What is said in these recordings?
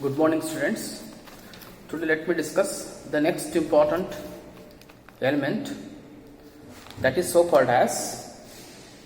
Good morning, students. Today let me discuss the next important element, that is so called as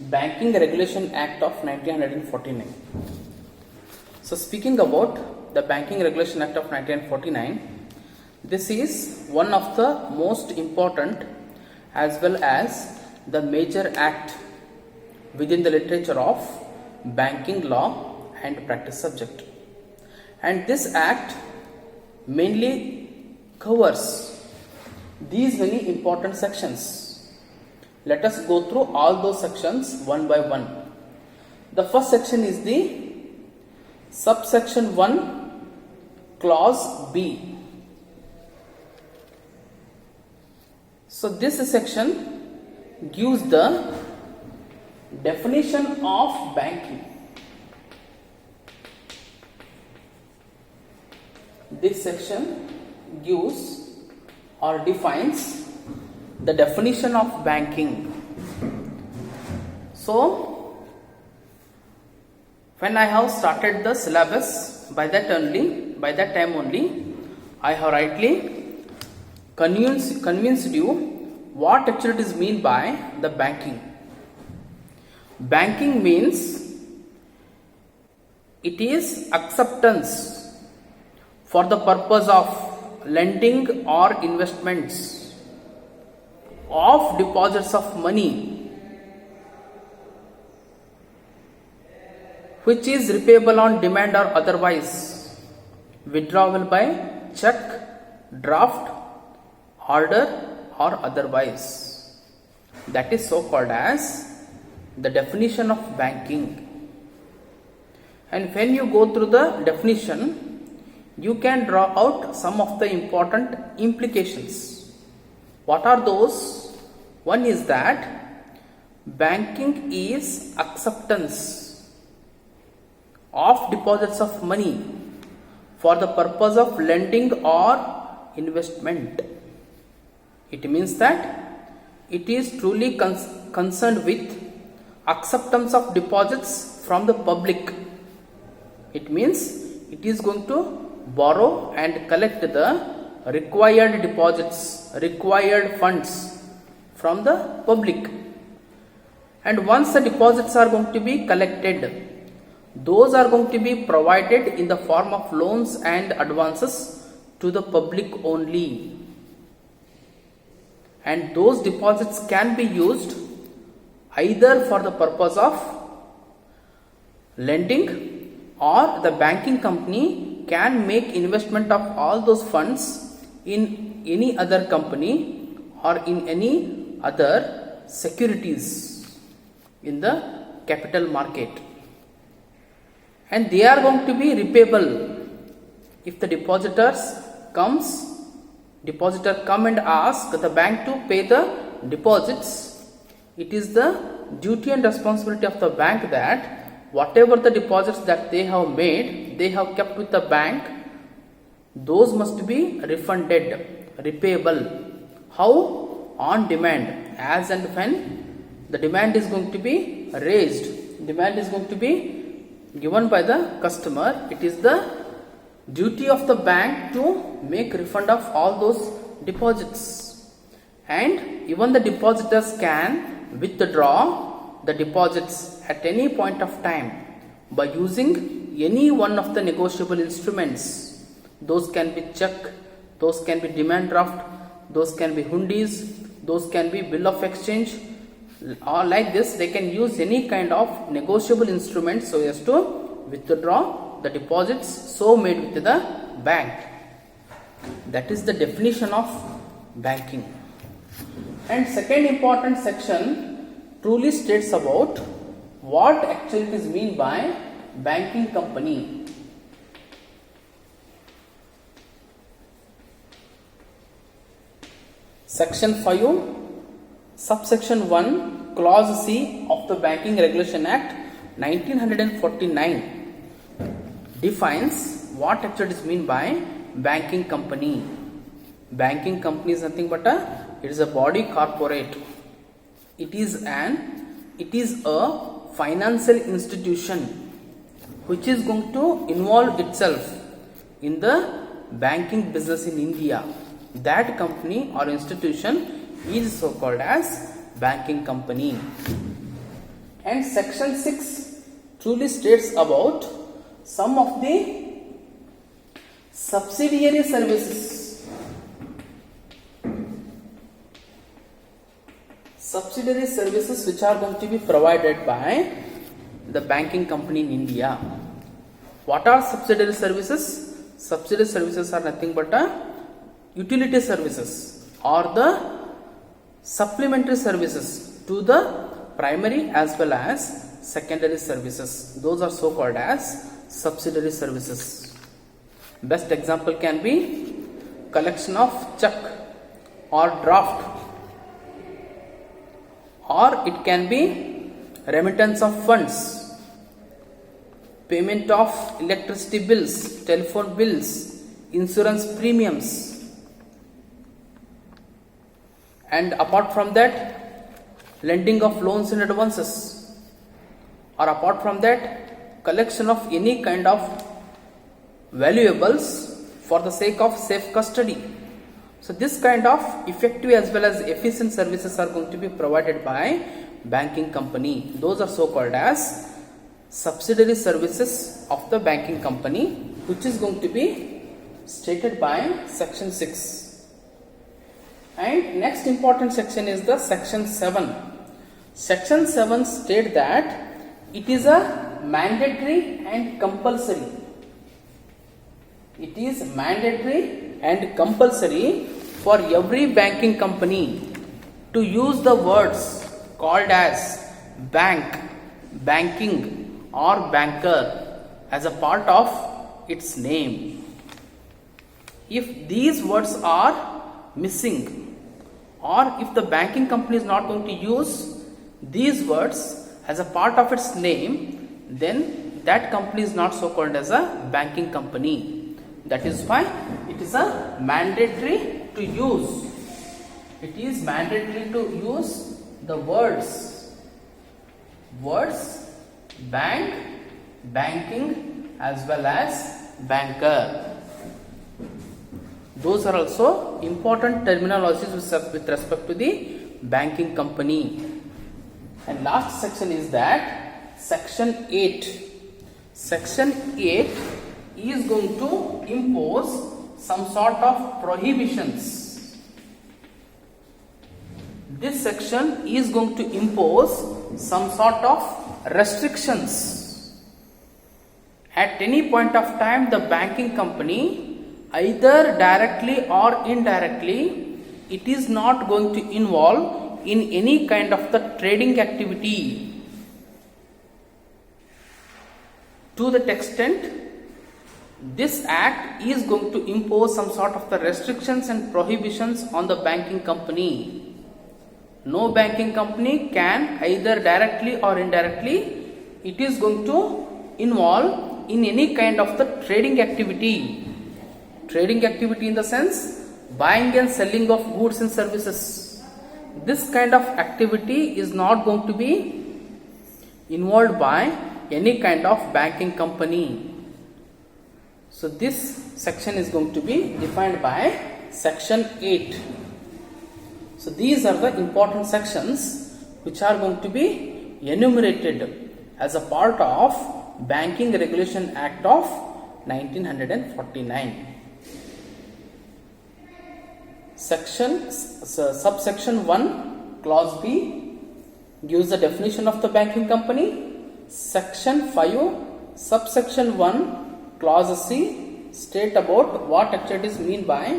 Banking Regulation Act of 1949. So speaking about the Banking Regulation Act of 1949, this is one of the most important as well as the major act within the literature of banking law and practice subject. And this act mainly covers these many important sections. Let us go through all those sections one by one. The first section is the subsection 1, clause B. So this section gives the definition of banking. This section gives or defines the definition of banking. So, when I have started the syllabus, by that time only, I have rightly convinced you what actually it is meant by the banking. Banking means it is acceptance for the purpose of lending or investments of deposits of money which is repayable on demand or otherwise, withdrawal by check, draft, order or otherwise. That is so called as the definition of banking. And when you go through the definition, you can draw out some of the important implications. What are those? One is that banking is acceptance of deposits of money for the purpose of lending or investment. It means that it is truly concerned with acceptance of deposits from the public. It means it is going to borrow and collect the required deposits, required funds from the public. And once the deposits are going to be collected, those are going to be provided in the form of loans and advances to the public only. And those deposits can be used either for the purpose of lending, or the banking company can make investment of all those funds in any other company or in any other securities in the capital market. And they are going to be repayable if the depositor come and ask the bank to pay the deposits. It is the duty and responsibility of the bank that whatever the deposits that they have made, they have kept with the bank, those must be refunded, repayable. How? On demand, as and when the demand is going to be raised, demand is going to be given by the customer. It is the duty of the bank to make refund of all those deposits. And even the depositors can withdraw the deposits at any point of time by using any one of the negotiable instruments. Those can be check, those can be demand draft, those can be hundies, those can be bill of exchange, or like this they can use any kind of negotiable instrument so as to withdraw the deposits so made with the bank. That is the definition of banking. And second important section truly states about what actually is meant by banking company. Section 5, subsection 1, clause C of the Banking Regulation Act 1949 defines what actually is meant by banking company. Banking company is nothing but it is a body corporate. It is a financial institution which is going to involve itself in the banking business in India, that company or institution is so called as banking company. And section 6 truly states about some of the subsidiary services. Subsidiary services which are going to be provided by the banking company in India. What are subsidiary services? Subsidiary services are nothing but utility services or the supplementary services to the primary as well as secondary services. Those are so called as subsidiary services. Best example can be collection of check or draft, or it can be remittance of funds, payment of electricity bills, telephone bills, insurance premiums, and apart from that lending of loans and advances, or apart from that collection of any kind of valuables for the sake of safe custody. So this kind of effective as well as efficient services are going to be provided by banking company. Those are so called as subsidiary services of the banking company, which is going to be stated by section 6. And next important section is the section 7. Section 7 states that it is a mandatory and compulsory. It is mandatory and compulsory for every banking company to use the words called as bank, banking or banker as a part of its name. If these words are missing, or if the banking company is not going to use these words as a part of its name, then that company is not so called as a banking company. That is why it is a mandatory to use. It is mandatory to use the words bank, banking as well as banker. Those are also important terminologies with respect to the banking company. And last section is that section 8. Section 8 is going to impose some sort of prohibitions. This section is going to impose some sort of restrictions. At any point of time, the banking company, either directly or indirectly, it is not going to involve in any kind of the trading activity, to that extent this act is going to impose some sort of the restrictions and prohibitions on the banking company. No banking company can, either directly or indirectly, it is going to involve in any kind of the trading activity. Trading activity in the sense buying and selling of goods and services. This kind of activity is not going to be involved by any kind of banking company. So this section is going to be defined by section 8. So these are the important sections which are going to be enumerated as a part of Banking Regulation Act of 1949. Subsection 1, clause B gives the definition of the banking company. Section 5, subsection 1, clause C state about what activities mean by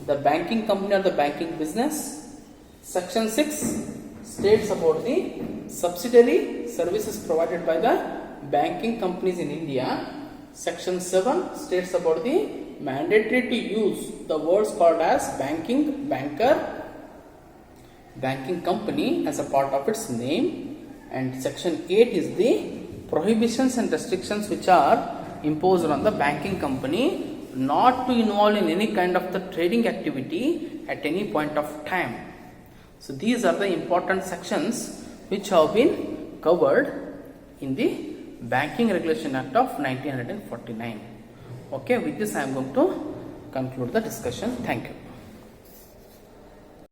the banking company or the banking business. Section 6 states about the subsidiary services provided by the banking companies in India. Section 7 states about the mandatory to use the words called as banking, banker, banking company as a part of its name. And section 8 is the prohibitions and restrictions which are imposed on the banking company not to involve in any kind of the trading activity at any point of time. So these are the important sections which have been covered in the Banking Regulation Act of 1949. Okay, with this I am going to conclude the discussion. Thank you.